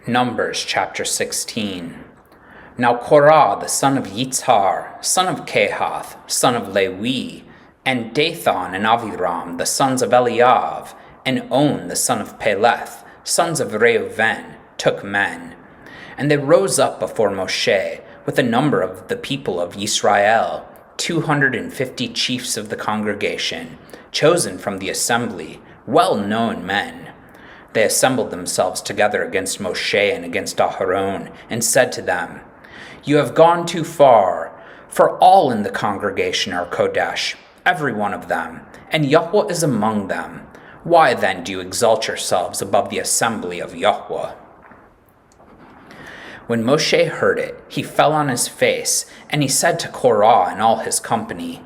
Numbers chapter 16. Now Qorah, the son of Yitshar, son of Qehath, son of Lewi, and Dathan and Aviram, the sons of Eliyav, and On, the son of Peleth, sons of Reuven, took men. And they rose up before Moshe with a number of the people of Yisrael, 250 chiefs of the congregation, chosen from the assembly, well-known men. They assembled themselves together against Moshe and against Aharon, and said to them, "You have gone too far, for all in the congregation are qodesh, every one of them, and YHWH is among them. Why then do you exalt yourselves above the assembly of YHWH?" When Moshe heard it, he fell on his face, and he said to Qorah and all his company,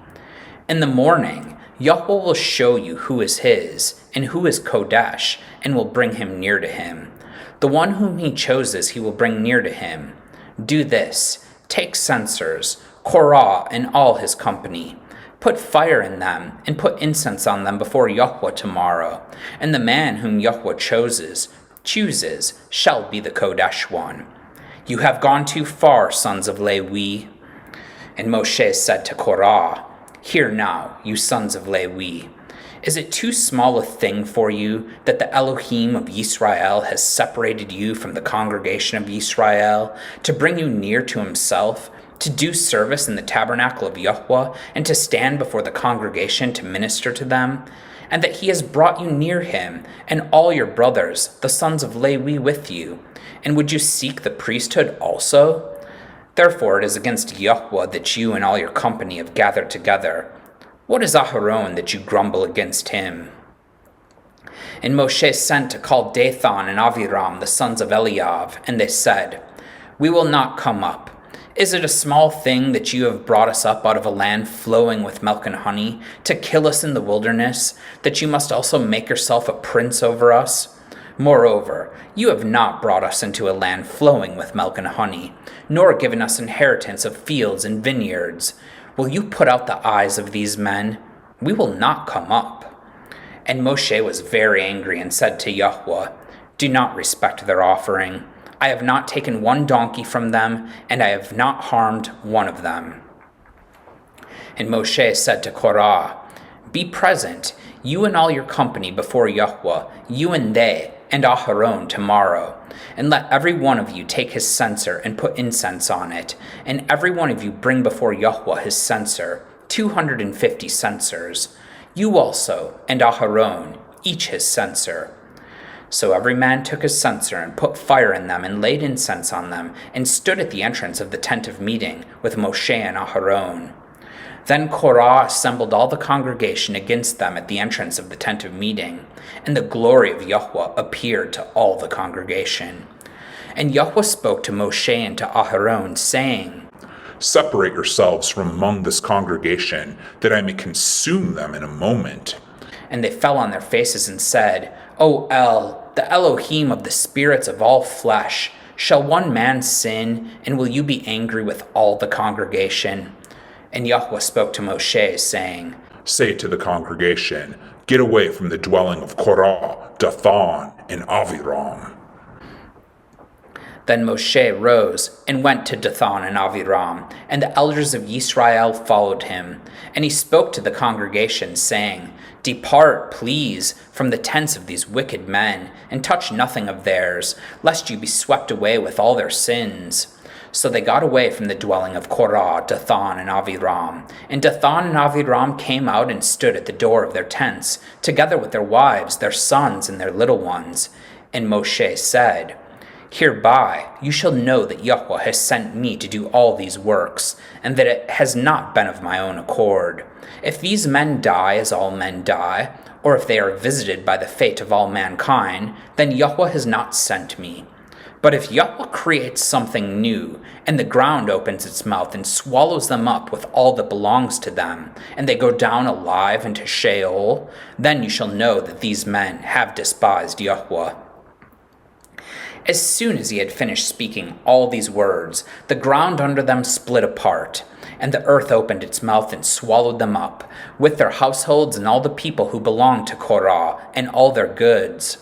"In the morning YHWH will show you who is his, and who is qodesh, and will bring him near to him. The one whom he chooses he will bring near to him. Do this, take censers, Qorah and all his company. Put fire in them, and put incense on them before YHWH tomorrow, and the man whom YHWH chooses shall be the qodesh one. You have gone too far, sons of Lewi." And Moshe said to Qorah, "Hear now, you sons of Lewi. Is it too small a thing for you that the Elohim of Yisra'el has separated you from the congregation of Yisrael to bring you near to himself, to do service in the tabernacle of YHWH, and to stand before the congregation to minister to them? And that he has brought you near him, and all your brothers, the sons of Lewi, with you? And would you seek the priesthood also? Therefore it is against YHWH that you and all your company have gathered together. What is Aharon that you grumble against him?" And Moshe sent to call Dathan and Aviram, the sons of Eliyav, and they said, "We will not come up. Is it a small thing that you have brought us up out of a land flowing with milk and honey, to kill us in the wilderness, that you must also make yourself a prince over us? Moreover, you have not brought us into a land flowing with milk and honey, nor given us inheritance of fields and vineyards. Will you put out the eyes of these men? We will not come up." And Moshe was very angry and said to YHWH, "Do not respect their offering. I have not taken one donkey from them, and I have not harmed one of them." And Moshe said to Qorah, "Be present, you and all your company before YHWH, you and they, and Aharon tomorrow. And let every one of you take his censer and put incense on it, and every one of you bring before YHWH his censer, 250 censers. You also, and Aharon, each his censer." So every man took his censer and put fire in them and laid incense on them, and stood at the entrance of the tent of meeting with Moshe and Aharon. Then Qorah assembled all the congregation against them at the entrance of the tent of meeting, and the glory of YHWH appeared to all the congregation. And YHWH spoke to Moshe and to Aharon, saying, "Separate yourselves from among this congregation, that I may consume them in a moment." And they fell on their faces and said, "O El, the Elohim of the spirits of all flesh, shall one man sin, and will you be angry with all the congregation?" And YHWH spoke to Moshe, saying, "Say to the congregation, get away from the dwelling of Qorah, Dathan and Aviram." Then Moshe rose and went to Dathan and Aviram, and the elders of Yisrael followed him. And he spoke to the congregation, saying, "Depart, please, from the tents of these wicked men, and touch nothing of theirs, lest you be swept away with all their sins." So they got away from the dwelling of Qorah, Dathan, and Aviram. And Dathan and Aviram came out and stood at the door of their tents, together with their wives, their sons, and their little ones. And Moshe said, "Hereby you shall know that YHWH has sent me to do all these works, and that it has not been of my own accord. If these men die as all men die, or if they are visited by the fate of all mankind, then YHWH has not sent me. But if YHWH creates something new, and the ground opens its mouth and swallows them up with all that belongs to them, and they go down alive into Sheol, then you shall know that these men have despised YHWH." As soon as he had finished speaking all these words, the ground under them split apart, and the earth opened its mouth and swallowed them up, with their households and all the people who belonged to Qorah, and all their goods.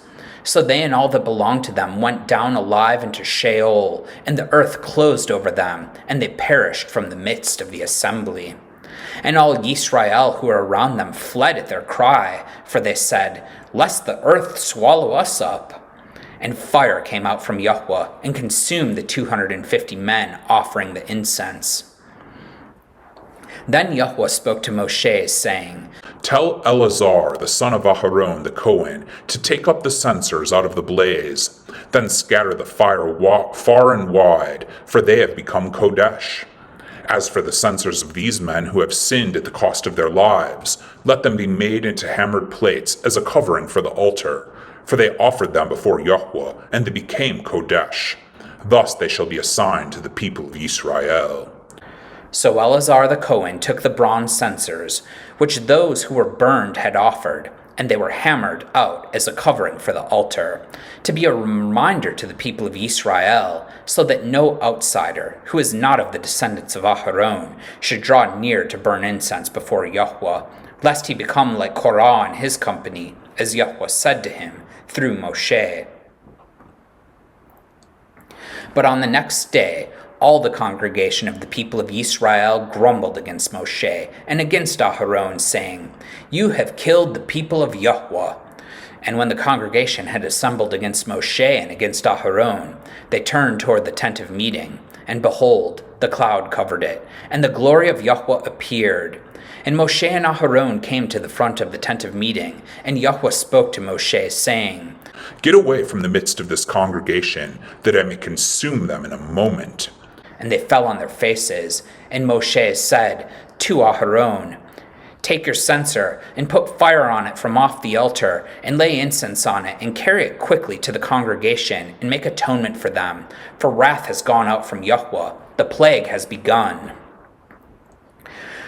So they and all that belonged to them went down alive into Sheol, and the earth closed over them, and they perished from the midst of the assembly. And all Yisrael who were around them fled at their cry, for they said, "Lest the earth swallow us up." And fire came out from YHWH, and consumed the 250 men offering the incense. Then YHWH spoke to Moshe, saying, Tell Eleazar, the son of Aharon, the Cohen, to take up the censers out of the blaze, then scatter the fire far and wide, for they have become qodesh. As for the censers of these men who have sinned at the cost of their lives, let them be made into hammered plates as a covering for the altar, for they offered them before YHWH, and they became qodesh. Thus they shall be assigned to the people of Yisrael. So Eleazar the Cohen took the bronze censers, which those who were burned had offered, and they were hammered out as a covering for the altar, to be a reminder to the people of Yisrael, so that no outsider, who is not of the descendants of Aharon, should draw near to burn incense before YHWH, lest he become like Qorah and his company, as YHWH said to him through Moshe. But on the next day, all the congregation of the people of Yisrael grumbled against Moshe and against Aharon, saying, "You have killed the people of YHWH." And when the congregation had assembled against Moshe and against Aharon, they turned toward the tent of meeting, and behold, the cloud covered it, and the glory of YHWH appeared. And Moshe and Aharon came to the front of the tent of meeting, and YHWH spoke to Moshe, saying, Get away from the midst of this congregation, that I may consume them in a moment. And they fell on their faces. And Moshe said to Aharon, Take your censer, and put fire on it from off the altar, and lay incense on it, and carry it quickly to the congregation, and make atonement for them. For wrath has gone out from YHWH, the plague has begun.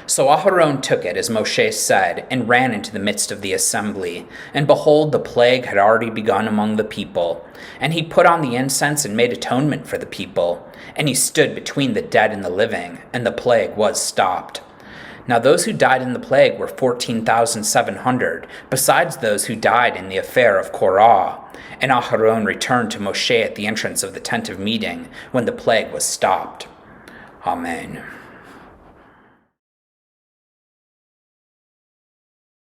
So Aharon took it, as Moshe said, and ran into the midst of the assembly. And behold, the plague had already begun among the people. And he put on the incense and made atonement for the people. And he stood between the dead and the living, and the plague was stopped. Now those who died in the plague were 14,700, besides those who died in the affair of Qorah. And Aharon returned to Moshe at the entrance of the tent of meeting, when the plague was stopped. Amen.